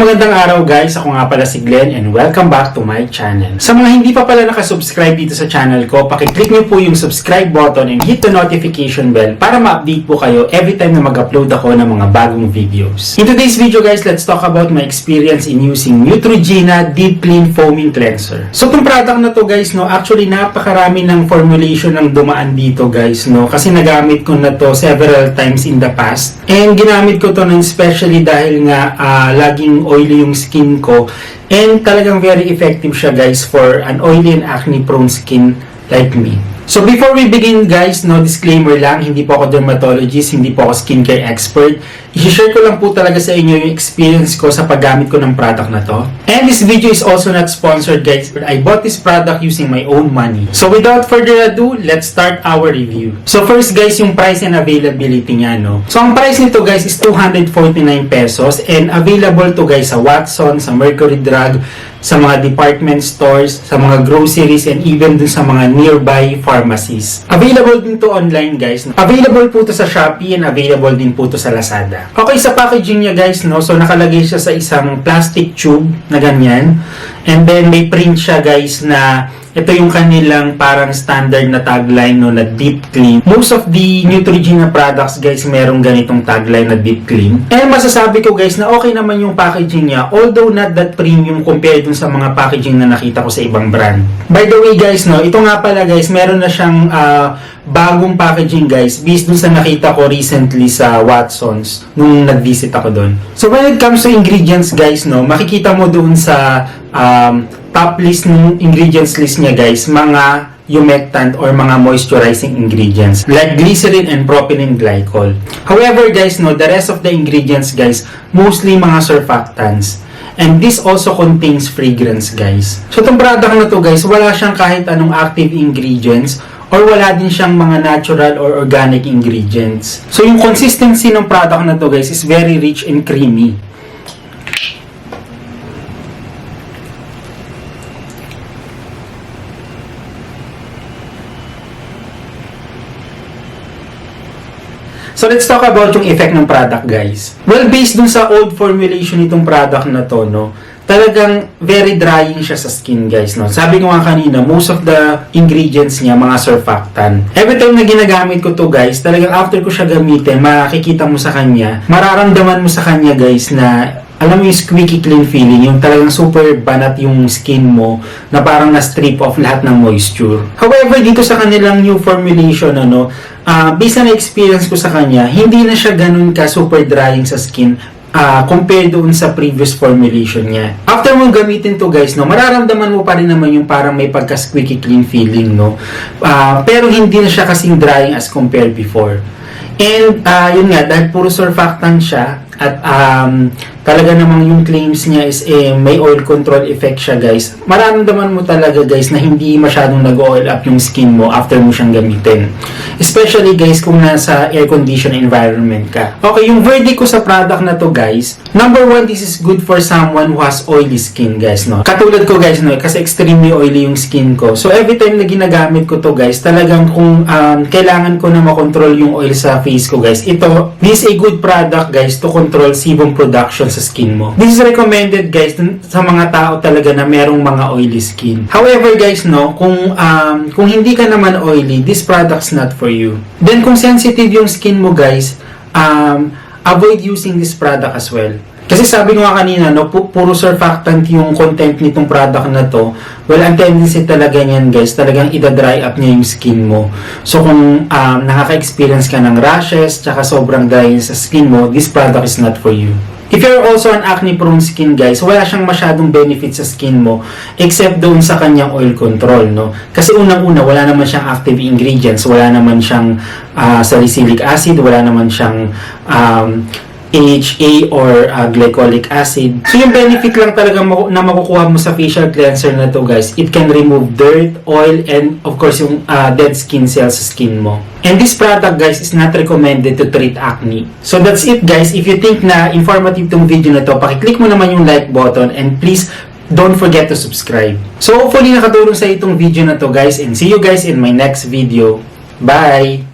Magandang araw guys, ako nga pala si Glenn and welcome back to my channel. Sa mga hindi pa pala nakasubscribe dito sa channel ko, pakiclick nyo po yung subscribe button and hit the notification bell para ma-update po kayo every time na mag-upload ako ng mga bagong videos. In today's video guys, let's talk about my experience in using Neutrogena Deep Clean Foaming Cleanser. So itong product na to guys, no, actually napakarami ng formulation ng dumaan dito guys, no, kasi nagamit ko na to several times in the past. And ginamit ko to ng especially dahil nga laging oily yung skin ko and talagang very effective siya guys for an oily and acne prone skin like me. So before we begin guys, no, disclaimer lang, hindi po ako dermatologist, hindi po ako skincare expert. I-share ko lang po talaga sa inyo yung experience ko sa paggamit ko ng product na to. And this video is also not sponsored guys, but I bought this product using my own money. So without further ado, let's start our review. So first guys, yung price and availability niya, no. So ang price nito guys is 249 pesos and available to guys sa Watsons, sa Mercury Drug, sa mga department stores, sa mga groceries, and even dun sa mga nearby pharmacies. Available din to online guys. Available po to sa Shopee and available din po to sa Lazada. Okay, sa packaging niya guys, no, so nakalagay siya sa isang plastic tube na ganyan. And then may print siya guys na ito yung kanilang parang standard na tagline, no, na deep clean. Most of the Neutrogena products guys merong ganitong tagline na deep clean. And masasabi ko guys na okay naman yung packaging niya, although not that premium compared dun sa mga packaging na nakita ko sa ibang brand. By the way guys, no, ito nga pala guys, meron na siyang bagong packaging guys based dun sa nakita ko recently sa Watsons nung nag-visit ako dun. So when it comes to ingredients guys, no, makikita mo dun sa top list ng ingredients list niya guys, mga humectant or mga moisturizing ingredients like glycerin and propylene glycol. However guys, no, the rest of the ingredients guys, mostly mga surfactants. And this also contains fragrance guys. So itong product na to guys, wala siyang kahit anong active ingredients or wala din siyang mga natural or organic ingredients. So yung consistency ng product na to guys is very rich and creamy. So let's talk about yung effect ng product guys. Well, based dun sa old formulation nitong product na to, no, talagang very drying siya sa skin guys, no. Sabi ko nga kanina, most of the ingredients niya mga surfactant. Every time na ginagamit ko to guys, talagang after ko siya gamitin, makikita mo sa kanya, mararamdaman mo sa kanya guys na alam mo yung squeaky clean feeling, yung talagang super banat yung skin mo na parang na-strip off lahat ng moisture. However, dito sa kanilang new formulation, ano, based na experience ko sa kanya, hindi na siya ganun ka super drying sa skin compared doon sa previous formulation niya. After mo gamitin to guys, no, mararamdaman mo pa rin naman yung parang may pagka-squeaky clean feeling, no. Pero hindi na siya kasing drying as compared before. And yun nga, dahil puro surfactant siya at talaga namang yung claims niya is may oil control effect siya guys, mararamdaman mo talaga guys na hindi masyadong nag-oil up yung skin mo after mo siyang gamitin. Especially guys kung nasa air conditioned environment ka. Okay, yung verdict ko sa product na to guys, number one, this is good for someone who has oily skin guys, no. Katulad ko guys, no, kasi extremely oily yung skin ko. So every time na ginagamit ko to guys, talagang kung kailangan ko na makontrol yung oil sa face ko guys, this is a good product guys to control sebum production sa skin mo. This is recommended guys sa mga tao talaga na merong mga oily skin. However guys, no, kung hindi ka naman oily, this product's not for you. Then kung sensitive yung skin mo guys, avoid using this product as well. Kasi sabi ko nga kanina, no, puro surfactant yung content nitong product na to. Well, ang tendency talaga niyan guys, talagang ida-dry up niya yung skin mo. So kung nakaka-experience ka ng rashes, tsaka sobrang dry sa skin mo, this product is not for you. If you're also an acne-prone skin guys, wala siyang masyadong benefit sa skin mo except doon sa kanyang oil control, no? Kasi unang-una, wala naman siyang active ingredients, wala naman siyang salicylic acid, wala naman siyang AHA or glycolic acid. So yung benefit lang talaga na makukuha mo sa facial cleanser na to guys, it can remove dirt, oil, and of course yung dead skin cells sa skin mo. And this product guys is not recommended to treat acne. So that's it guys. If you think na informative tong video na to, pakiclick mo naman yung like button and please don't forget to subscribe. So hopefully nakatulong sa itong video na to guys, and see you guys in my next video. Bye!